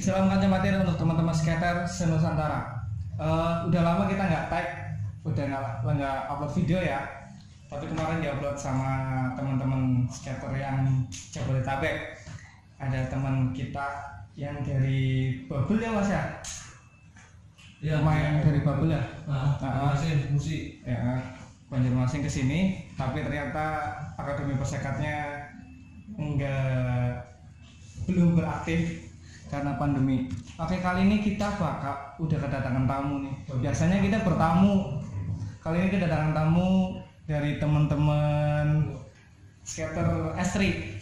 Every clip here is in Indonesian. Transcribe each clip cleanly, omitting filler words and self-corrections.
Salam kancah materi untuk teman-teman skater senusantara. Udah lama kita nggak tag, udah nggak upload video ya. Tapi kemarin diupload sama teman-teman skater yang Jabodetabek. Ada teman kita yang dari Babel ya Mas ya? Iya, main dari Babel ya? Banjarmasin musik. Ya, Banjarmasin ke sini, tapi ternyata Akademi Persekatnya belum beraktif karena pandemi. Oke, kali ini kita udah kedatangan tamu nih. Biasanya kita bertamu. Kali ini kedatangan tamu dari teman-teman skater Estri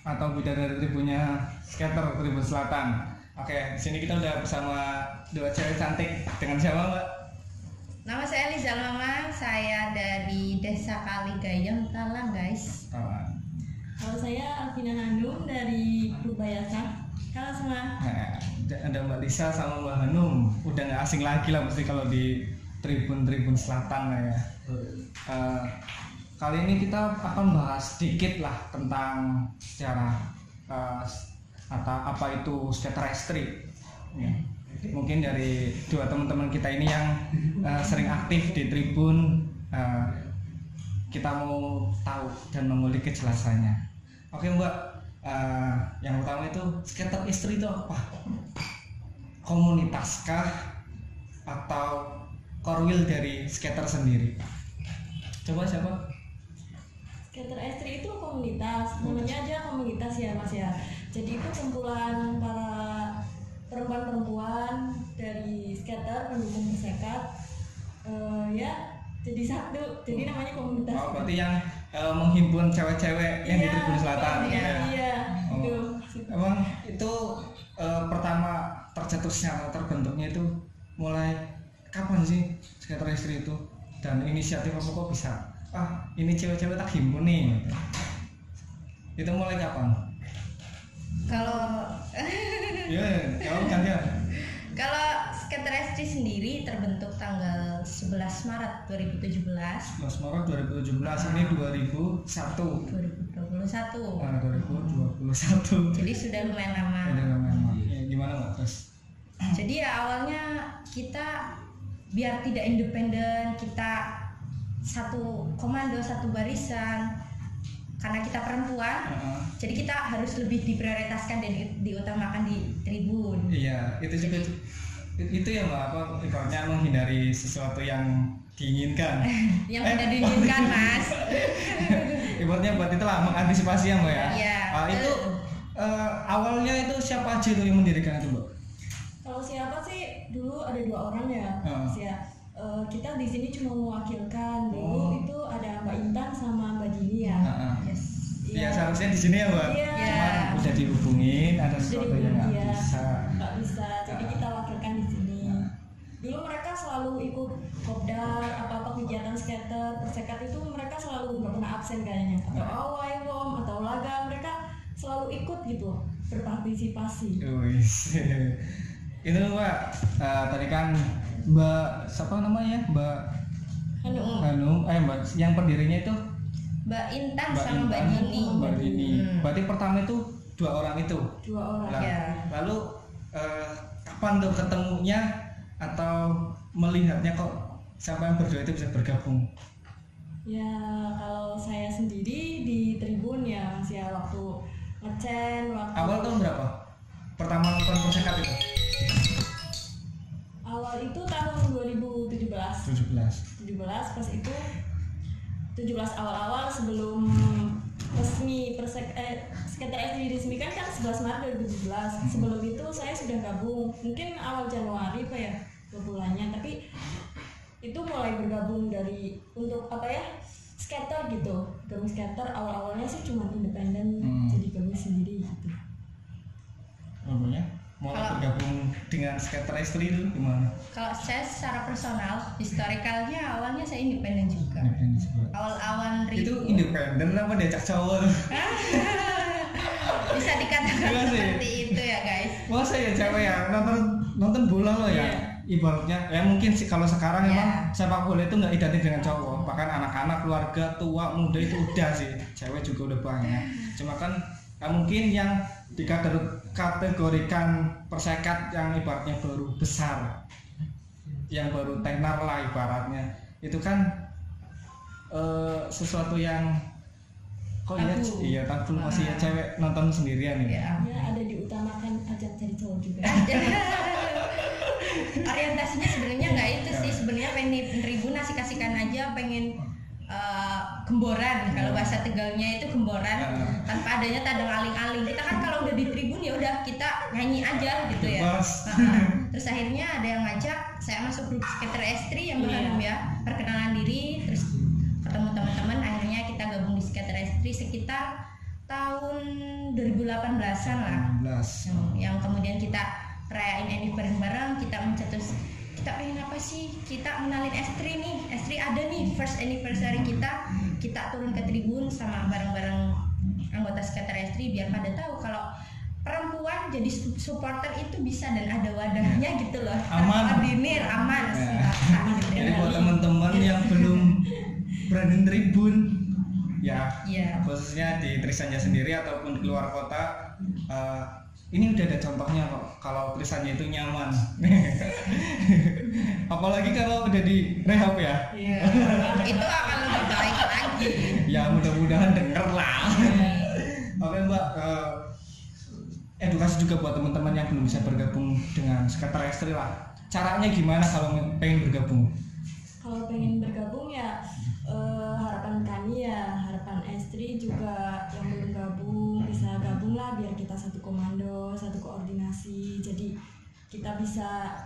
atau bidadari tribunnya skater Tribun Selatan. Oke, di sini kita udah bersama dua cewek cantik. Dengan siapa, Mbak? Nama saya Liza Mama, saya dari Desa Kaligayam, Talang, guys. Kalau saya Alvina Hanum dari Pubayasa. Halo semua. Nah, ada Mbak Lisa sama Mbak Hanum. Udah nggak asing lagi lah mesti kalau di Tribun Selatan lah ya. Kali ini kita akan bahas sedikit lah tentang sejarah atau apa itu skater estri. Ya. Mungkin dari dua teman-teman kita ini yang sering aktif di Tribun, kita mau tahu dan mengulik kejelasannya. Oke Mbak, yang pertama itu skater istri itu apa? Komunitaskah atau korwil dari skater sendiri? Coba siapa? Skater Estri itu komunitas, namanya aja komunitas ya Mas ya. Jadi itu kumpulan para perempuan-perempuan dari skater pendukung bersekat, ya jadi satu, jadi namanya komunitas. Oh, berarti yang menghimpun cewek-cewek yang di Tribun Selatan. Iya. Oh. Emang itu pertama tercetusnya atau terbentuknya itu mulai kapan sih skater istri itu? Dan inisiatif apa kok bisa? Ini cewek-cewek tak himpun nih. Itu mulai kapan? Kalau gantian. Kalau skater Estri sendiri terbentuk tanggal 11 Maret 2017. 11 Maret 2017, ini 2021. 2021. Jadi sudah lumayan lama. Gimana Mbak terus? Jadi ya awalnya kita biar tidak independen, kita satu komando, satu barisan. Karena kita perempuan, jadi kita harus lebih diprioritaskan dan diutamakan di tribun. Iya, itu juga itu ya Mbak, apa ibaratnya menghindari sesuatu yang diinginkan. Yang tidak diinginkan Mas. Ibaratnya buat itulah mengantisipasi ya Mbak ya. Iya. Itu awalnya itu siapa aja tuh yang mendirikan itu Mbak? Kalau siapa sih, dulu ada 2 orang ya Mas ya. Kita di sini cuma mewakilkan. Dulu itu ada Mbak Intan sama Mbak Dini ya. Yes. Ya seharusnya di sini ya Mbak. Iya. Cuman udah dihubungin, ada sesuatu yang nggak bisa. Nggak bisa. Jadi kita wakilkan di sini. Dulu mereka selalu ikut kopdar, apa-apa kegiatan skater, persekat itu mereka selalu nggak pernah absen kayaknya. Atau awai bom, atau laga, mereka selalu ikut gitu, berpartisipasi. Itu Mbak, tadi kan Mbak siapa namanya? Mbak Hanum. Mbak yang pendirinya itu Mbak Intan sama Mbak Dini. Mbak Dini. Berarti pertama itu 2 orang itu. 2 orang. Ya. Lalu kapan tuh ketemunya atau melihatnya kok siapa yang berdua itu bisa bergabung? Ya kalau saya sendiri di tribun ya Mas ya, waktu ngecen, waktu Awal tahun berapa? Pertama nonton persekat itu? Awal itu tahun 2017 pas itu 17 awal-awal sebelum resmi skater Estri diresmikan kan 11 Maret 2017. Sebelum itu saya sudah gabung, mungkin awal Januari Pak ya bulannya, tapi itu mulai bergabung dari untuk apa ya, skater gitu. Gabung skater awal-awalnya sih cuma independen, jadi gabung sendiri gitu. Namanya mau bergabung dengan skater Estri itu gimana? Kalau saya secara personal, historikalnya awalnya saya independen juga. Awal-awal itu independen apa diajak cowok? Bisa dikatakan seperti itu ya guys. Masa ya cewek ya nonton bola loh ya? Ibaratnya ya mungkin sih kalau sekarang emang sepak bola itu nggak identik dengan cowok, bahkan anak-anak, keluarga, tua, muda itu udah sih, cewek juga udah banyak. Cuma kan mungkin yang dikategorikan persekat yang ibaratnya baru besar, yang baru tenar lah ibaratnya, itu kan sesuatu yang iya tabu masih ya cewek nonton sendirian ya. Ya ada diutamakan ajak cari cowok juga. Orientasinya sebenarnya nggak itu sih, sebenarnya pengen tribun asik-asikan aja, pengen gemboran, kalau bahasa Tegalnya itu gemboran, tanpa adanya tadang aling-aling. Kita kan kalau udah di tribun ya udah kita nyanyi aja gitu ya. Terus akhirnya ada yang ngajak saya masuk grup skater estri yang beragam ya, perkenalan diri, terus ketemu teman-teman, akhirnya kita gabung di skater estri sekitar tahun 2018-an lah. Yang kemudian kita rayain Enif bareng-bareng, kita mencetus kita pengen apa sih, kita mengenalin estri nih, estri ada nih first anniversary kita turun ke tribun sama bareng-bareng anggota skater estri biar pada tahu kalau perempuan jadi supporter itu bisa dan ada wadahnya gitu loh, terkoordinir, aman. Jadi buat teman-teman yang belum berani tribun ya, khususnya di Trisanja sendiri ataupun di luar kota, ini udah ada contohnya kok kalau Trisanja itu nyaman. Apalagi kalau udah di rehab ya. Itu akan lebih baik lagi. Ya mudah-mudahan denger lah. Oke Mbak, edukasi juga buat teman-teman yang belum bisa bergabung dengan skater estri lah. Caranya gimana kalau pengen bergabung? Kalau pengen bergabung ya harapan kami ya, harapan estri juga yang belum gabung bisa gabung lah, biar kita satu komando, satu koordinasi, jadi kita bisa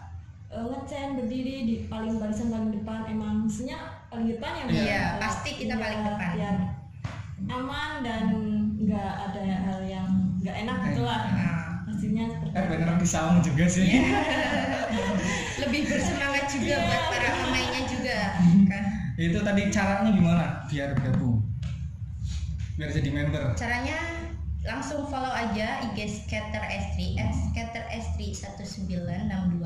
ngecen berdiri di barisan paling depan, emang maksudnya paling depan ya Mbak? Iya, pasti kita paling depan biar aman dan nggak ada hal yang nggak enak gitu lah. Pastinya seperti beneran disawang juga sih. Lebih bersemangat juga buat para pemainnya juga kan. Itu tadi caranya gimana biar gabung, biar jadi member? Caranya langsung follow aja IG skater estri @skaterestri1962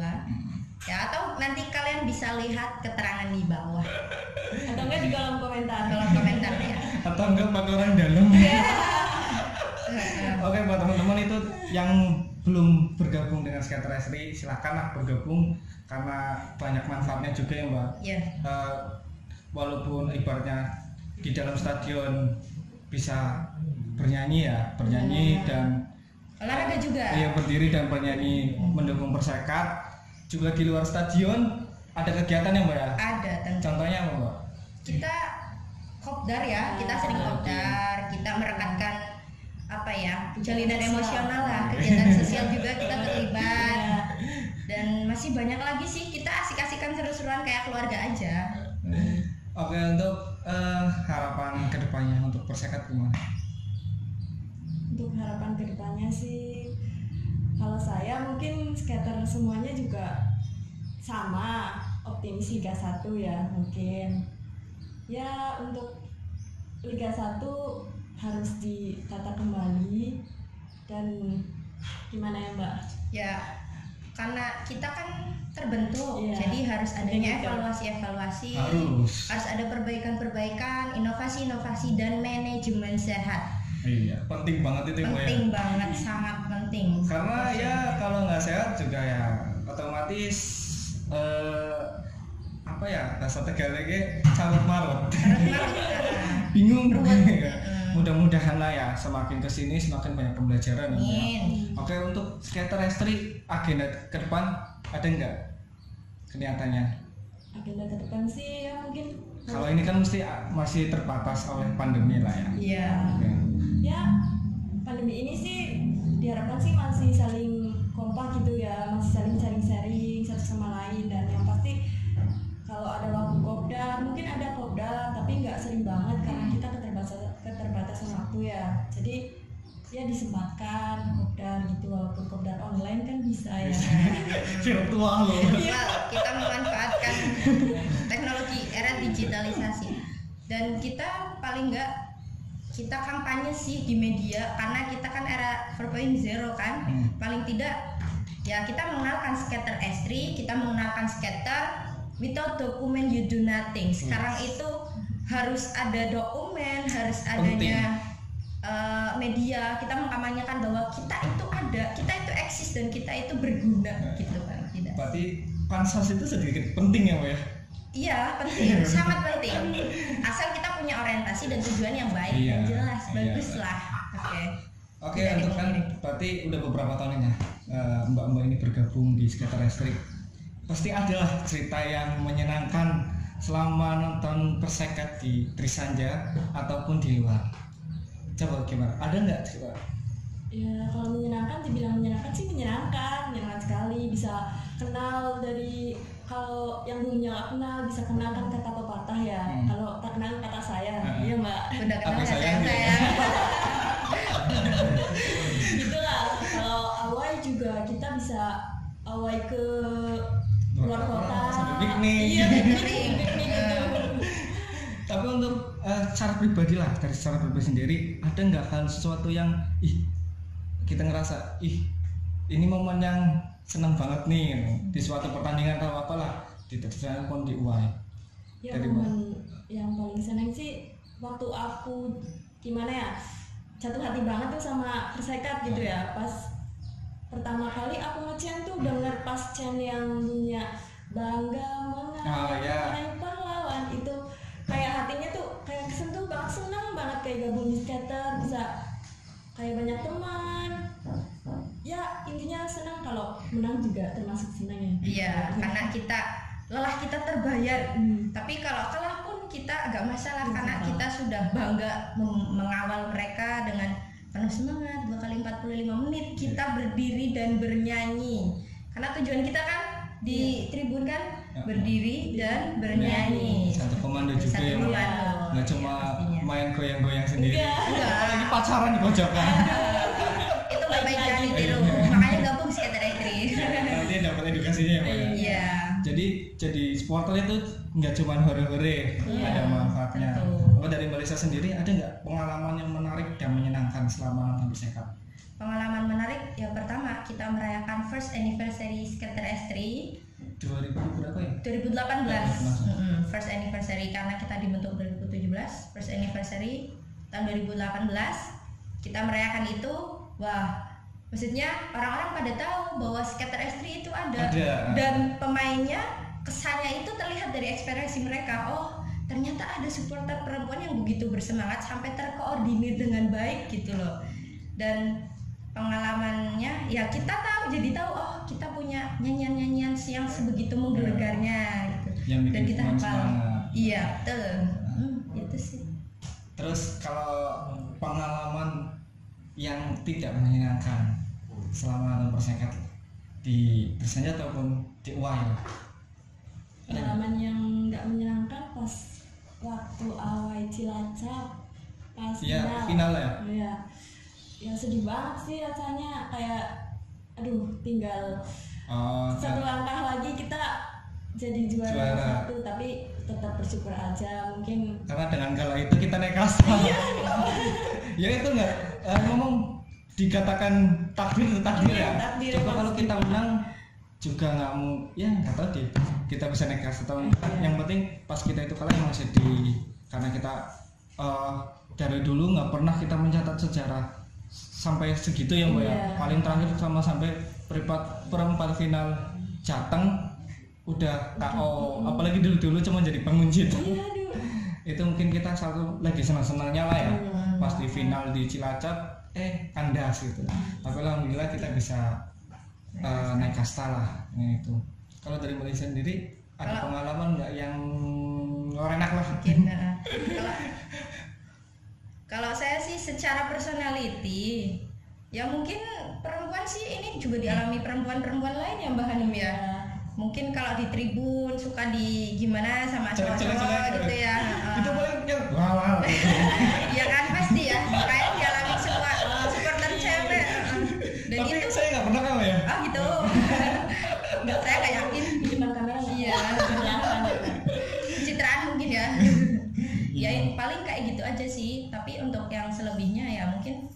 ya, atau nanti kalian bisa lihat keterangan di bawah atau enggak di kolom komentar ya, atau enggak pakai orang dalam. Oke, buat teman-teman itu yang belum bergabung dengan skater estri, silakanlah bergabung karena banyak manfaatnya juga ya Mbak. Walaupun ibaratnya di dalam stadion bisa bernyanyi dan olahraga juga. Iya, berdiri dan bernyanyi mendukung persekat. Juga di luar stadion ada kegiatan ya Mbak ya? Ada tentu. Contohnya apa Mbak? Kita kopdar ya, kita sering kopdar, kita merekatkan apa ya, jalinan emosional lah, kegiatan sosial juga kita terlibat. Dan masih banyak lagi sih, kita asik-asikan seru-seruan kayak keluarga aja. Oke, untuk harapan kedepannya untuk persekat gimana? Untuk harapan kedepannya sih, kalau saya mungkin skater semuanya juga sama, optimis Liga 1 ya mungkin. Ya untuk Liga 1 harus ditata kembali dan gimana ya Mbak? Ya karena kita kan terbentuk, jadi harus adanya evaluasi, harus ada perbaikan, inovasi dan manajemen sehat. Iya, penting banget itu. Penting banget, sangat penting. Karena ya kalau nggak sehat juga ya otomatis apa ya, bahasa Tegalnya carut marut. Bingung. Mudah-mudahan lah ya, semakin kesini semakin banyak pembelajaran. Oke, untuk skater estri agenda ke depan ada nggak kelihatannya? Agenda ke depan sih ya mungkin. Kalau ini kan mesti masih terbatas oleh pandemi lah ya. Iya. Ya pandemi ini sih diharapkan sih masih saling kompak gitu ya, masih saling sharing satu sama lain, dan yang pasti kalau ada waktu kopdar mungkin ada kopdar tapi nggak sering banget karena kita keterbatasan waktu ya, jadi ya disempatkan kopdar gitu, walaupun kopdar online kan bisa ya. Virtual loh. Kita memanfaatkan teknologi era digitalisasi, dan kita paling nggak kita kampanye sih di media karena kita kan era 4.0 kan. Paling tidak ya kita mengenalkan skater estri, kita mengenalkan skater. Without document you do nothing. Sekarang itu harus ada dokumen, harus adanya media, kita mengkampanyekan bahwa kita itu ada, kita itu eksis dan kita itu berguna gitu kan. Tidak. Berarti pansos itu sedikit penting ya Mbak ya? Iya penting, sangat penting. Asal kita punya orientasi dan tujuan yang baik dan jelas, bagus lah. Oke, untuk kan berarti udah beberapa tahun ya mbak-mbak ini bergabung di Skater Estri. Pasti adalah cerita yang menyenangkan selama nonton Persekat di Trisanja ataupun di luar. Coba gimana? Ada nggak cerita? Ya kalau menyenangkan, dibilang menyenangkan sih menyenangkan sekali. Bisa kenal dari, kalau yang dulunya nggak kenal bisa kenal kan kata pepatah ya. Kalau tak kenal kata sayang, iya mbak. Udah kenal Apa kata sayang? Gitulah. Kalau awai juga kita bisa awai ke luar kota. Sambil piknik. Iya piknik gitu. Tapi untuk cara pribadi lah, dari secara pribadi sendiri, ada nggak hal sesuatu yang kita ngerasa ini momen yang seneng banget nih di suatu pertandingan atau apalah di Trisanja pun di UAI. Ya momen yang paling seneng sih waktu aku gimana ya, jatuh hati banget tuh sama Persekat gitu ya. Pas pertama kali aku nge-chant tuh denger pas chant yang bunyinya bangga mengalahkan pahlawan, itu kayak hatinya tuh kayak kesentuh banget, seneng banget kayak gabung di skater, bisa kayak banyak teman. Ya intinya senang, kalau menang juga termasuk senang ya. Iya, karena kita lelah kita terbayar. Tapi kalau kalah pun kita agak masalah karena kita sudah bangga mengawal mereka dengan penuh semangat. 2 kali 45 menit kita berdiri dan bernyanyi. Karena tujuan kita kan di tribun kan berdiri dan bernyanyi. Satu komando juga ya Mbak. Nggak cuma main goyang-goyang sendiri. Apalagi pacaran di pojokan. Itu nggak baik jangan ditiru. Makanya gabung Skater Estri. Nanti dapat edukasinya ya Mbak ya. Iya. Jadi supporter itu nggak cuma hore-hore, ada manfaatnya. Apa dari Malaysia sendiri ada nggak pengalaman yang menarik dan menyenangkan selama nonton Persekat? Pengalaman menarik yang pertama, kita merayakan first anniversary Skater Estri 2000 berapa ya? 2018. First anniversary karena kita dibentuk 2017. First anniversary tahun 2018 kita merayakan itu. Wah, maksudnya orang-orang pada tahu bahwa Skater Estri itu ada. Dan pemainnya kesannya itu terlihat dari ekspresi mereka. Oh, ternyata ada supporter perempuan yang begitu bersemangat sampai terkoordinir dengan baik gitu loh. Dan pengalamannya ya kita jadi tahu oh kita punya nyanyian-nyanyian yang sebegitu menggelegarnya gitu. Dan kita hafal. Iya, betul. Itu sih. Terus kalau pengalaman yang tidak menyenangkan selama nonton Persekat di Trisanja ataupun di UAI? Pengalaman yang nggak menyenangkan pas waktu awal Cilacap pas final ya? Iya. Ya sedih banget sih rasanya, kayak aduh tinggal satu langkah lagi kita jadi juara 1, tapi tetap bersyukur aja mungkin karena dengan kala itu kita naik kasta. Ya itu nggak ngomong dikatakan takdir ya. Coba kalau kita menang juga nggak mau, ya nggak tahu deh kita bisa naik kasta atau enggak. Yang penting pas kita itu kalah emang sedih karena kita dari dulu nggak pernah kita mencatat sejarah sampai segitu ya Mbak ya. Paling terakhir sampai perempat final Jateng udah KO, apalagi dulu cuma jadi pengunci. Itu mungkin kita satu lagi senang-senangnya lah ya. Pas di final di Cilacap kandas gitu. Tapi alhamdulillah kita bisa naik kasta lah itu. Kalau dari Malaysia sendiri ada pengalaman nggak yang enak lah? Kalau saya sih secara personality ya mungkin perempuan sih ini juga dialami perempuan-perempuan lain ya Mbak Hanum ya. Mungkin kalau di tribun suka di gimana sama cowok-cowok gitu ya. Itu paling wow. Ya kan pasti ya kayak dialami semua supporter cewek. Dan tapi itu saya nggak pernah kamu ya. Oh gitu. Saya nggak yakin di depan kamera. Iya. Citraan mungkin ya. Ya paling kayak gitu aja sih. Tapi untuk yang selebihnya ya mungkin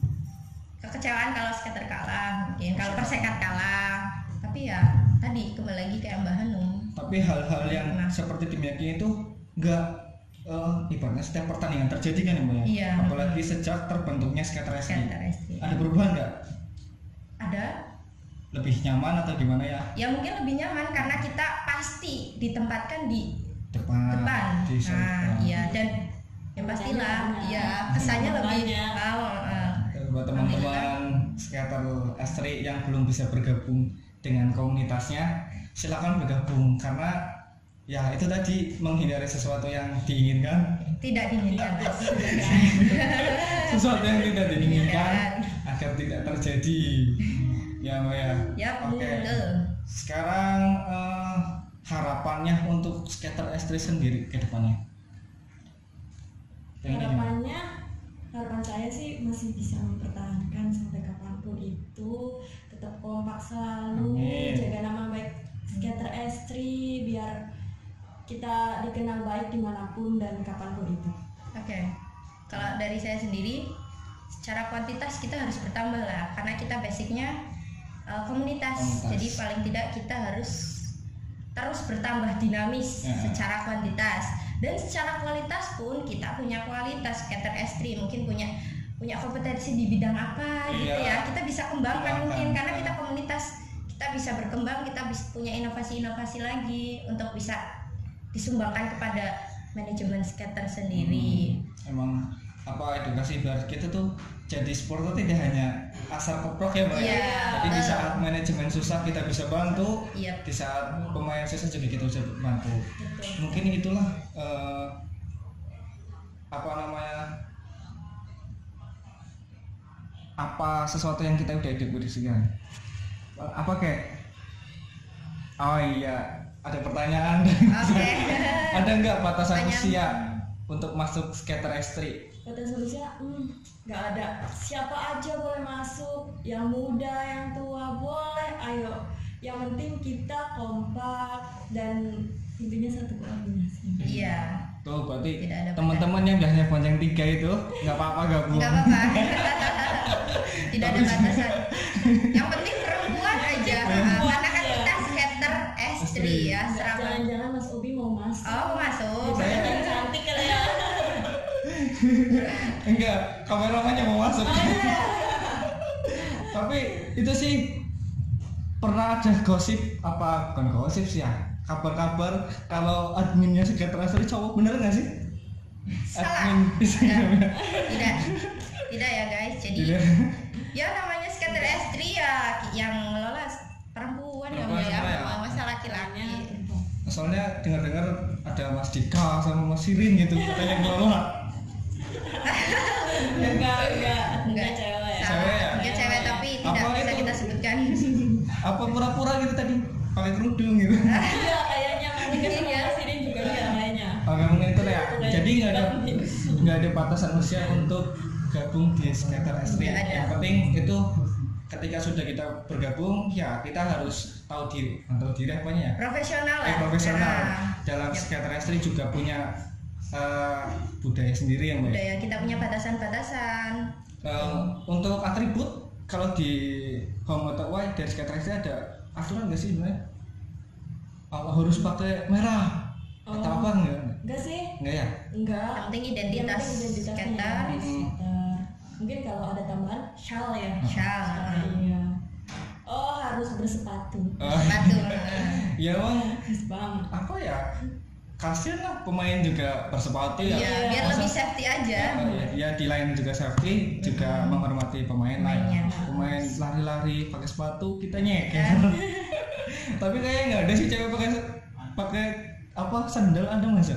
kekecewaan kalau skater kalah, mungkin kalau Persekat kalah. Tapi ya tadi kembali lagi kayak Mbak Hanum. Tapi hal-hal yang seperti demikian itu nggak ibaratnya setiap pertandingan terjadi kan ya Mbak ya? Iya. Apalagi sejak terbentuknya skater SD. Skater SD. Ada perubahan nggak? Ada. Lebih nyaman atau gimana ya? Ya mungkin lebih nyaman karena kita pasti ditempatkan di Depan. depan. Di Nah, iya dan ya pastilah, ya kesannya lebih. Buat teman-teman skater estri yang belum bisa bergabung dengan komunitasnya, silakan bergabung karena ya itu tadi menghindari sesuatu yang diinginkan, Tidak diinginkan. sesuatu yang tidak diinginkan Iya. agar tidak terjadi. Ya Mbak ya. Yap, Oke. betul. Sekarang harapannya untuk skater estri sendiri ke depannya. Pengen gimana? Harapan saya sih masih bisa mempertahankan sampai kapanpun itu, tetap kompak selalu, Amin. jaga nama baik skater estri biar kita dikenal baik dimanapun dan kapanpun itu. Oke. Kalau dari saya sendiri, secara kuantitas kita harus bertambah lah, karena kita basicnya komunitas. Jadi paling tidak kita harus terus bertambah dinamis Ya. secara kuantitas, dan secara kualitas pun kita punya kualitas skater estri, mungkin punya kompetensi di bidang apa gitu Iya. ya, kita bisa kembangkan mungkin karena Ya. kita komunitas, kita bisa berkembang, kita bisa punya inovasi-inovasi lagi untuk bisa disumbangkan kepada manajemen skater sendiri. Emang apa edukasi biar kita tuh jadi supporter tidak hanya asal keprok ya Mbak ya. Iya. Jadi di saat manajemen susah kita bisa bantu, Iya. di saat pemain susah juga kita bisa bantu. Betul. Mungkin itulah apa namanya, apa sesuatu yang kita udah diskusikan. Apa kayak oh iya ada pertanyaan. Oke. Ada nggak batasan Pertanyaan. usia untuk masuk skater estri? Kata solusinya, nggak ada. Siapa aja boleh masuk, yang muda, yang tua boleh. Ayo, yang penting kita kompak dan intinya satu koordinasi. Iya. Tuh berarti Tidak ada teman-teman yang biasanya bonceng 3 itu nggak apa-apa gabung. Nggak apa-apa. Tidak ada batasan. Yang penting perempuan aja. Karena kan kita skater estri ya. Serama. Jangan-jangan Mas Ubi mau masuk. Oh, masuk. Saya- Yang cantik kali ya. Enggak, kameramannya mau masuk. Tapi itu sih pernah ada gosip, apa bukan gosip sih ya, kabar-kabar kalau adminnya skater estri cowok, bener nggak sih? Salah. Admin Instagramnya. Tidak ya guys. Jadi Tidak. ya namanya skater estri ya yang ngelola perempuan ya, Perempuan Mbak, semua ya? masa laki-laki. Soalnya dengar-dengar ada Mas Dika sama Mas Sirin gitu katanya ngelola. Enggak cewek. Salah. Cewek ya? Dia cewek tapi Apa tidak bisa itu? kita sebutkan. Apa pura-pura gitu tadi pakai kerudung gitu. Iya kayaknya mungkin Iya. sini juga ya kayaknya. Oke mungkin itu lah ya. Jadi nggak ada batasan usia untuk gabung di skater estri. Nggak ada. Yang penting itu ketika sudah kita bergabung ya kita harus tahu diri, apanya ya? Profesional lah. Profesional. Nah, Dalam yap. skater estri juga punya budaya sendiri yang Udah baik. ya, kita punya batasan-batasan. Untuk atribut kalau di home atau away dari skater estri ada aturan nggak sih sebenarnya? Harus pakai merah atau apa enggak? Enggak sih? Enggak ya? Enggak. Yang penting identitas Yang penting identitasnya skater. ya, skater. Mungkin kalau ada tambahan shawl ya. Shawl. Iya. Oh, harus bersepatu. Sepatu. Ya emang Harus banget. apa ya? Kasian lah pemain juga bersepatu ya. Iya, biar Masa- lebih safety aja. Ya di lain juga safety, juga menghormati pemain lah. Pemainnya. Pemain lari-lari pakai sepatu kita nyeker. Ya. Tapi kayaknya nggak ada sih cewek pakai apa sandal, ada nggak sih?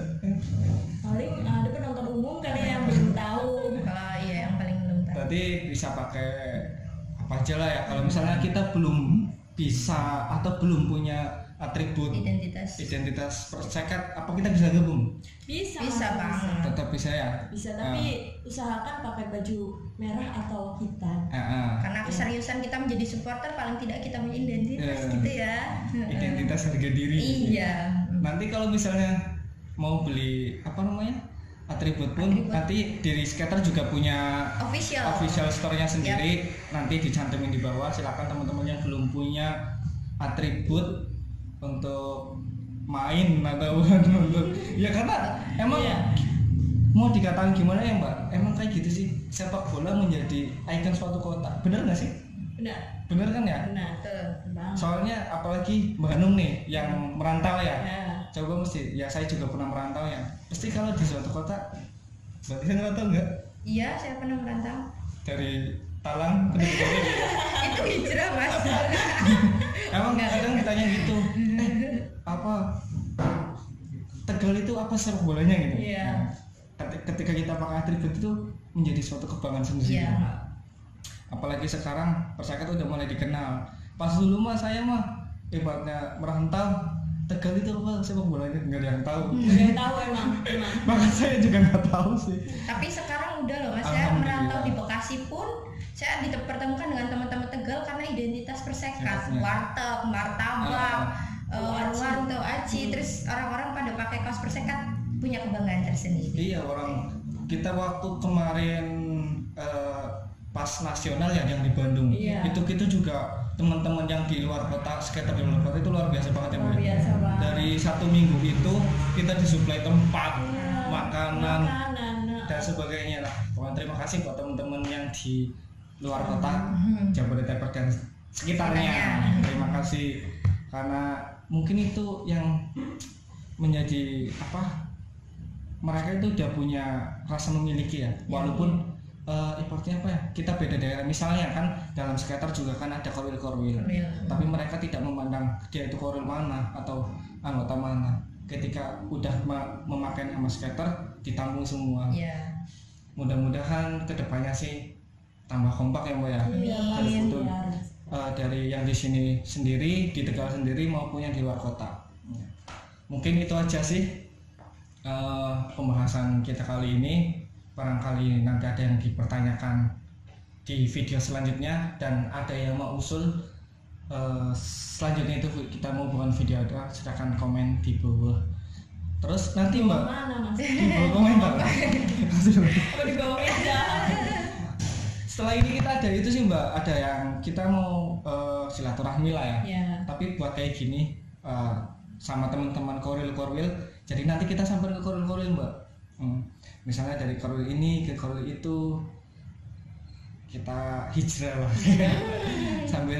Paling ada penonton umum kali yang belum tahu. Kalau iya yang paling belum tahu. Berarti bisa pakai apa aja lah ya. Kalau misalnya kita belum bisa atau belum punya atribut identitas persekat, apa kita bisa gabung? Bisa banget. Tetap bisa ya. Bisa, tapi usahakan pakai baju merah atau hitam. Karena keseriusan kita menjadi supporter, paling tidak kita punya identitas Iya. gitu ya. Identitas harga diri. Iya. Nanti kalau misalnya mau beli apa namanya atribut pun, nanti dari skater juga punya official store-nya sendiri. Nanti dicantumin di bawah. Silakan teman-teman yang belum punya atribut untuk main atau untuk ya karena emang Iya. mau dikatakan gimana ya Mbak, emang kayak gitu sih, sepak bola menjadi ikon suatu kota, bener nggak sih? Benar. Bener kan ya? Benar. Betul. Bang. Soalnya apalagi Mbak Hanum nih yang merantau ya, Ya. coba mesti, ya saya juga pernah merantau ya, pasti kalau di suatu kota, berarti saya merantau nggak? Iya, saya pernah merantau. Dari Talang ke Depok Itu hijrah mas. emang Enggak. kadang ditanya gitu, apa Tegal itu apa sepak bolanya gitu? Iya. Nah, ketika kita pakai atribut itu menjadi suatu kebanggaan sendiri. Iya. Apalagi sekarang Perseket udah mulai dikenal. Pas dulu mah saya mah ibaratnya merantau, Tegal itu apa sepak bolanya nggak ada yang tahu. Nggak ada yang tahu emang. Bahkan saya juga nggak tahu sih. Tapi sekarang udah loh mas, saya Alhamdulillah. merantau di Bekasi pun saya dipertemukan dengan teman-teman Tegal karena identitas Persekat, Sekatnya. warteg, martabak, warung tau aci, terus orang-orang pada pakai kaos Persekat punya kebanggaan tersendiri. Iya, orang kita waktu kemarin pas nasional ya yang di Bandung, Iya. itu kita juga teman-teman yang di luar kota, skater di luar kota itu luar biasa banget ya Bu. Luar biasa banget. Dari 1 minggu itu kita disuplai tempat, makanan dan sebagainya lah. Pokoknya terima kasih buat teman-teman yang di luar kota, Jabodetabek dan sekitarnya. Terima kasih karena mungkin itu yang menjadi apa, mereka itu udah punya rasa memiliki ya, walaupun ibaratnya apa ya, kita beda daerah, misalnya kan dalam skater juga kan ada korwil, tapi mereka tidak memandang dia itu korwil mana atau anggota mana. Ketika udah memakai nama skater ditanggung semua. Iya. Mudah-mudahan kedepannya sih tambah kompak ya Mbak ya. Iya, Dari iya, foto, iya. dari yang di sini sendiri, di Tegal sendiri maupun yang di luar kota. Mungkin itu aja sih pembahasan kita kali ini. Barangkali nanti ada yang dipertanyakan di video selanjutnya dan ada yang mau usul selanjutnya itu kita mau bukan video ada, silakan komen di bawah. Terus nanti Mbak Mana mas? di bawah komentar. Apa di bawah meja? Setelah ini kita ada itu sih Mbak, ada yang kita mau silaturahmi lah ya. Ya. Tapi buat kayak gini sama teman-teman korwil, jadi nanti kita sampai ke korwil Mbak. Misalnya dari korwil ini ke korwil itu kita hijrah lah. Sambil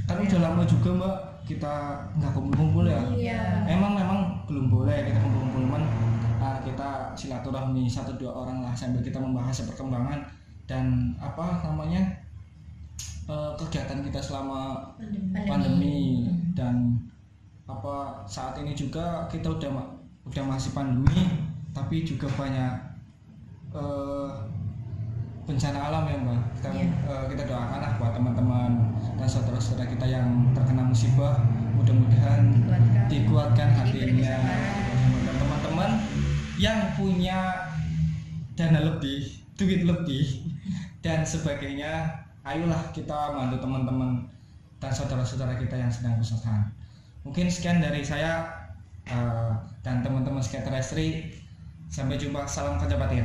kan udah lama juga Mbak kita nggak kumpul-kumpul ya. Iya. Memang belum boleh kita kumpul-kumpul, kita silaturahmi 1-2 orang lah sambil kita membahas perkembangan dan apa namanya kegiatan kita selama pandemi dan apa saat ini juga kita udah masih pandemi tapi juga banyak bencana alam ya Mbak. Kita doakan lah buat teman-teman dan saudara-saudara kita yang terkena musibah, mudah-mudahan dikuatkan hatinya. Dan teman-teman yang punya dana lebih, duit lebih dan sebagainya, ayolah kita bantu teman-teman dan saudara-saudara kita yang sedang kesusahan. Mungkin sekian dari saya dan teman-teman Skater Estri. Sampai jumpa, salam kerja bakti.